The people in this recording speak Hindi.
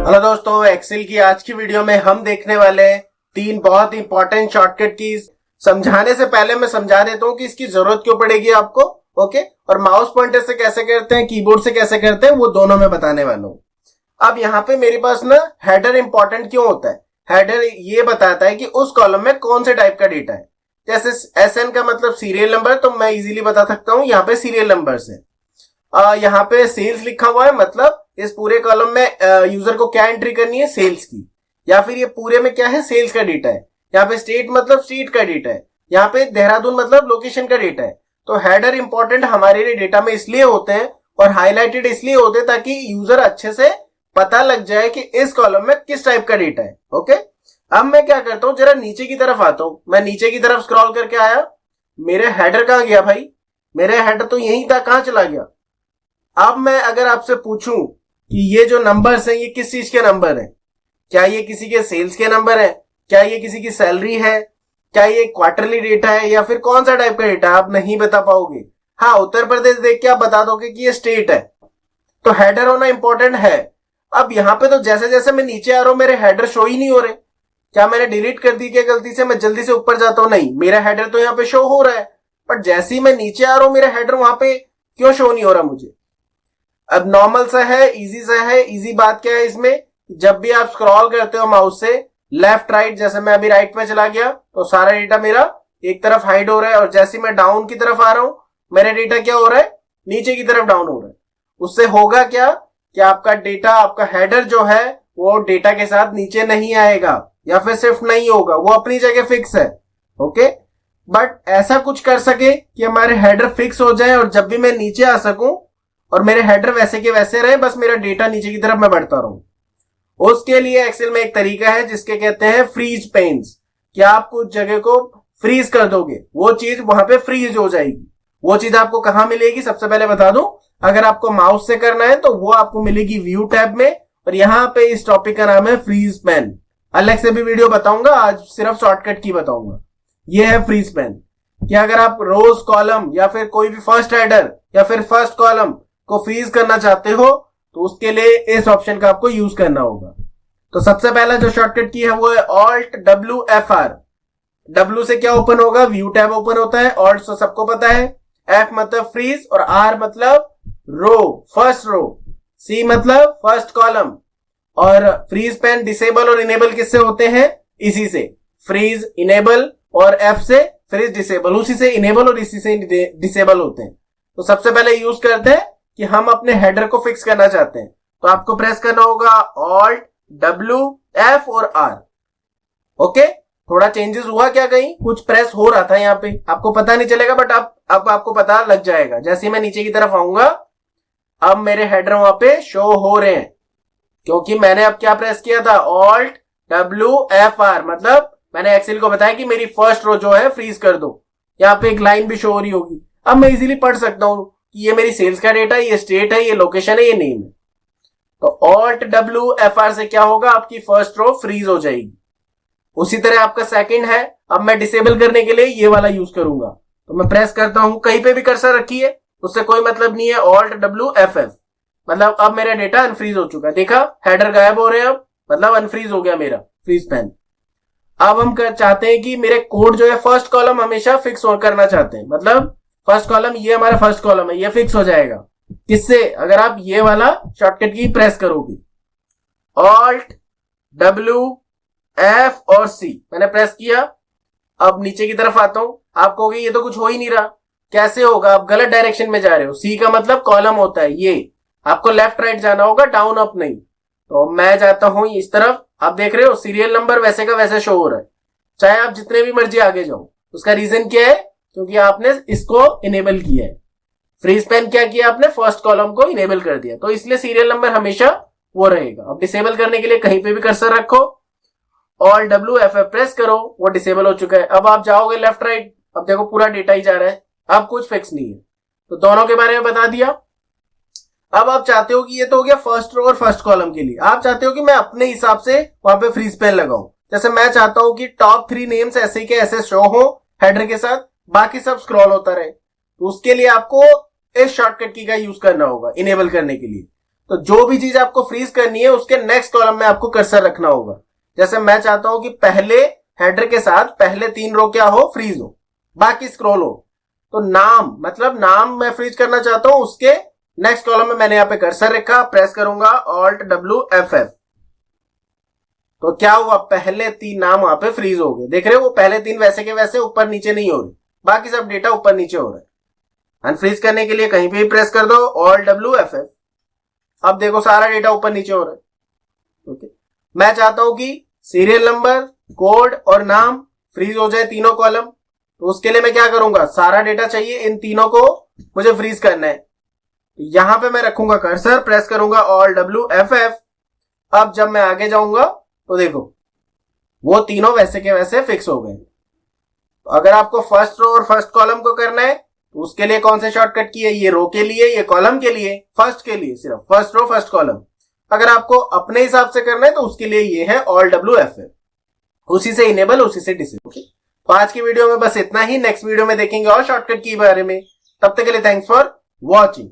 हेलो दोस्तों, एक्सेल की आज की वीडियो में हम देखने वाले हैं 3 बहुत इंपॉर्टेंट शॉर्टकट कीज। समझाने से पहले मैं समझा देता हूं कि इसकी जरूरत क्यों पड़ेगी आपको। ओके, और माउस पॉइंटर से कैसे करते हैं, कीबोर्ड से कैसे करते हैं, वो दोनों मैं बताने वाला हूं। अब यहाँ पे मेरे पास ना हेडर इंपॉर्टेंट क्यों होता है। हेडर ये बताता है कि उस कॉलम में कौन से टाइप का डेटा है। जैसे SN का मतलब सीरियल नंबर, तो मैं इजीली बता सकता हूँ यहाँ पे सीरियल नंबर से। यहाँ पे सेल्स लिखा हुआ है, मतलब इस पूरे कॉलम में यूजर को क्या एंट्री करनी है, सेल्स की। या फिर ये पूरे में क्या है, सेल्स का डेटा है। यहाँ पे स्टेट मतलब स्ट्रीट का डेटा है। यहाँ पे देहरादून मतलब लोकेशन का डेटा है। तो हेडर इंपॉर्टेंट हमारे लिए डेटा में इसलिए होते हैं और हाईलाइटेड इसलिए होते हैं ताकि यूजर अच्छे से पता लग जाए कि इस कॉलम में किस टाइप का डेटा है। ओके, अब मैं क्या करता हूं, जरा नीचे की तरफ आता हूं। मैं नीचे की तरफ स्क्रॉल करके आया, मेरे हेडर कहां गया भाई, मेरे हेडर तो यहीं था, कहां चला गया। अब मैं अगर आपसे पूछूं कि ये जो नंबर्स हैं ये किस चीज के नंबर हैं, क्या ये किसी के सेल्स के नंबर हैं, क्या ये किसी की सैलरी है, क्या ये क्वार्टरली डेटा है, या फिर कौन सा टाइप का डेटा, आप नहीं बता पाओगे। हाँ, उत्तर प्रदेश देख के आप बता दोगे कि ये स्टेट है। तो हेडर होना इंपॉर्टेंट है। अब यहाँ पे तो जैसे जैसे मैं नीचे आ रहा हूं मेरे हेडर शो ही नहीं हो रहे। क्या मैंने डिलीट कर दी क्या गलती से, मैं जल्दी से ऊपर जाता हूं, नहीं, मेरा हेडर तो यहाँ पे शो हो रहा है। बट जैसे ही मैं नीचे आ रहा हूं मेरा हेडर वहां पे क्यों शो नहीं हो रहा मुझे। अब नॉर्मल सा है, इजी सा है। इजी बात क्या है इसमें, जब भी आप स्क्रॉल करते हो माउस से लेफ्ट राइट, जैसे मैं अभी राइट में चला गया तो सारा डेटा मेरा एक तरफ हाइड हो रहा है, और जैसे मैं डाउन की तरफ आ रहा हूं मेरा डेटा क्या हो रहा है, नीचे की तरफ डाउन हो रहा है। उससे होगा क्या कि आपका डेटा, आपका हेडर जो है वो डेटा के साथ नीचे नहीं आएगा या फिर शिफ्ट नहीं होगा, वो अपनी जगह फिक्स है। ओके, बट ऐसा कुछ कर सके कि हमारे हेडर फिक्स हो जाए और जब भी मैं नीचे आ सकूं और मेरे हेडर वैसे के वैसे रहे, बस मेरा डेटा नीचे की तरफ मैं बढ़ता रहूं। उसके लिए एक्सेल में एक तरीका है जिसके कहते हैं फ्रीज पेन्स। कि आप कुछ जगह को फ्रीज कर दोगे, वो चीज वहां पे फ्रीज हो जाएगी। वो चीज आपको कहां मिलेगी, सबसे पहले बता दूं, अगर आपको माउस से करना है तो वो आपको मिलेगी व्यू टैब में, और यहां पे इस टॉपिक का नाम है फ्रीज पेन। अलग से भी वीडियो बताऊंगा, आज सिर्फ शॉर्टकट की बताऊंगा। ये है फ्रीज पेन। कि अगर आप रोज कॉलम या फिर कोई भी फर्स्ट हेडर या फिर फर्स्ट कॉलम को फ्रीज करना चाहते हो तो उसके लिए इस ऑप्शन का आपको यूज करना होगा। तो सबसे पहला जो शॉर्टकट की है वो है Alt+WFR। W से क्या ओपन होगा, व्यू टैब ओपन होता है। Alt तो सबको पता है, F मतलब फ्रीज, और R मतलब रो, फर्स्ट रो, C मतलब फर्स्ट कॉलम। और फ्रीज पेन डिसेबल और इनेबल किससे होते हैं, इसी से, फ्रीज इनेबल, और F से फ्रीज डिसेबल, उसी से इनेबल और इसी से डिसेबल होते हैं। तो सबसे पहले यूज करते हैं कि हम अपने हेडर को फिक्स करना चाहते हैं, तो आपको प्रेस करना होगा Alt+W+F और R। ओके, थोड़ा चेंजेस हुआ क्या, कहीं कुछ प्रेस हो रहा था यहाँ पे, आपको पता नहीं चलेगा, बट अब आपको पता लग जाएगा। जैसे ही मैं नीचे की तरफ आऊंगा अब मेरे हेडर वहां पे शो हो रहे हैं, क्योंकि मैंने अब क्या प्रेस किया था, Alt+WFR। मतलब मैंने एक्सेल को बताया कि मेरी फर्स्ट रो जो है फ्रीज कर दो। यहाँ पे एक लाइन भी शो हो रही होगी। अब मैं इजीली पढ़ सकता हूं कि ये मेरी सेल्स का डेटा है, ये स्टेट है, ये लोकेशन है, ये नेम है। तो Alt+WFR से क्या होगा, आपकी फर्स्ट रो फ्रीज हो जाएगी। उसी तरह आपका सेकंड है, अब मैं डिसेबल करने के लिए ये वाला यूज करूंगा। तो मैं प्रेस करता हूं, कहीं पे भी कर्सर रखिए, उससे कोई मतलब नहीं है, Alt+WFF। मतलब अब मेरा डेटा अनफ्रीज हो चुका है, देखा हेडर गायब हो रहे हैं, अब मतलब अनफ्रीज हो गया मेरा फ्रीज पेन। अब हम चाहते हैं कि मेरे कोड जो है फर्स्ट कॉलम हमेशा फिक्स करना चाहते हैं, मतलब फर्स्ट कॉलम, ये हमारा फर्स्ट कॉलम है, ये फिक्स हो जाएगा किससे, अगर आप ये वाला शॉर्टकट की प्रेस करोगे, Alt+W+F और C। मैंने प्रेस किया, अब नीचे की तरफ आता हूं। आप कहोगे ये तो कुछ हो ही नहीं रहा, कैसे होगा, आप गलत डायरेक्शन में जा रहे हो। C का मतलब कॉलम होता है, ये आपको लेफ्ट राइट जाना होगा, डाउन अप नहीं। तो मैं जाता हूं इस तरफ, आप देख रहे हो सीरियल नंबर वैसे का वैसे शो हो रहा है, चाहे आप जितने भी मर्जी आगे जाओ। उसका रीजन क्या है, क्योंकि आपने इसको इनेबल किया है। फ्रीज पेन क्या किया आपने, फर्स्ट कॉलम को इनेबल कर दिया, तो इसलिए सीरियल नंबर हमेशा वो रहेगा। अब डिसेबल करने के लिए कहीं पे भी कर्सर रखो, Alt+WFF प्रेस करो, वो डिसेबल हो चुका है। अब आप जाओगे लेफ्ट राइट, अब देखो पूरा डेटा ही जा रहा है, अब कुछ फिक्स नहीं है। तो दोनों के बारे में बता दिया। अब आप चाहते हो कि ये तो हो गया फर्स्ट रो और फर्स्ट कॉलम के लिए, आप चाहते हो कि मैं अपने हिसाब से वहां पे फ्रीज पेन लगाऊं। जैसे मैं चाहता हूं कि टॉप 3 नेम्स ऐसे के ऐसे शो हो हेडर के साथ, बाकी सब स्क्रॉल होता रहे। तो उसके लिए आपको इस शॉर्टकट की का यूज करना होगा इनेबल करने के लिए। तो जो भी चीज आपको फ्रीज करनी है उसके नेक्स्ट कॉलम में आपको कर्सर रखना होगा। जैसे मैं चाहता हूं कि पहले हेडर के साथ पहले 3 रो क्या हो, फ्रीज हो, बाकी स्क्रॉल हो। तो नाम, मतलब नाम मैं फ्रीज करना चाहता हूं, उसके नेक्स्ट कॉलम में मैंने यहां पे कर्सर रखा, प्रेस करूंगा Alt+W+F। तो क्या हुआ, पहले 3 नाम वहां पे फ्रीज हो गए। देख रहे हो, वो पहले 3 वैसे के वैसे ऊपर नीचे नहीं हो रहे, बाकी सब डेटा ऊपर नीचे हो रहा है। अनफ्रीज करने के लिए कहीं पे भी प्रेस कर दो Alt+W+F। अब देखो सारा डेटा ऊपर नीचे हो रहा है। ओके, मैं चाहता हूं कि सीरियल नंबर, कोड और नाम फ्रीज हो जाए, तीनों कॉलम। तो उसके लिए मैं क्या करूंगा, सारा डेटा चाहिए, इन तीनों को मुझे फ्रीज करना है। यहां पे मैं रखूंगा कर्सर, प्रेस करूंगा Alt+W+F। अब जब मैं आगे जाऊंगा तो देखो वो तीनों वैसे के वैसे फिक्स हो गए। तो अगर आपको फर्स्ट रो और फर्स्ट कॉलम को करना है तो उसके लिए कौन से शॉर्टकट की है, ये रो के लिए, ये कॉलम के लिए, फर्स्ट के लिए सिर्फ फर्स्ट रो फर्स्ट कॉलम। अगर आपको अपने हिसाब से करना है तो उसके लिए ये है Alt+W+F, उसी से इनेबल, उसी से डिसेबल। ओके, तो आज की वीडियो में बस इतना ही। नेक्स्ट वीडियो में देखेंगे और शॉर्टकट की बारे में। तब तक के लिए थैंक्स फॉर वॉचिंग।